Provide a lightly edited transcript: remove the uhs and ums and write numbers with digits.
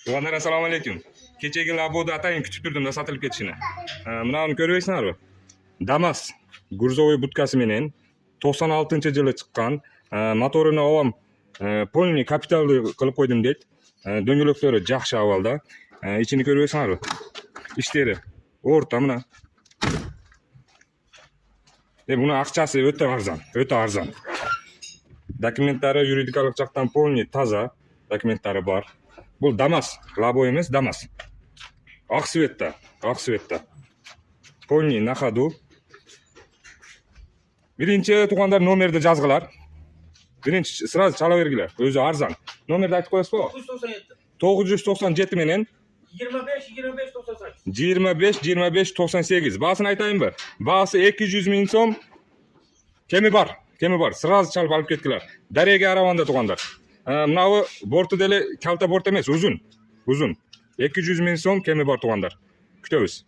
Tug'anlar assalomu alaykum. Kechagi labodi atayin kutib turdim da sotilib ketishini. Mana buni ko'ryapsizlarmi? Damas gruzovoy budkasi bilan 96-yili chiqqan, motorini ovam polniy kapitalli qilib qo'ydim deydi. Do'ngaloqlari yaxshi avvalda. Ichini ko'ryapsizlarmi? Ishlari o'rta mana. Buni aqchasi o'ta arzon, o'ta arzon. Dokumentlari yuridikalik jihatdan polniy toza dokumentlari bor. Bu Damas, Labo emas, Damas. Oq svetda. Polniy na ходу. Birinchi tug'anlar nomerda yozgilar. Birinchi sразу chalavergilar. O'zi arzon. Nomerni aytib qo'yasizmi? 997 menen 25 98. Bahasini aytayinmi? Bahasi 200 ming so'm. Kemi bor. Sразу chalib olib ketdilar. Daryaga aravanda tug'anlar. Manavi bortidagi kalta bort emas, uzun. 200 ming so'm kemi bor tug'anlar. Kutamiz.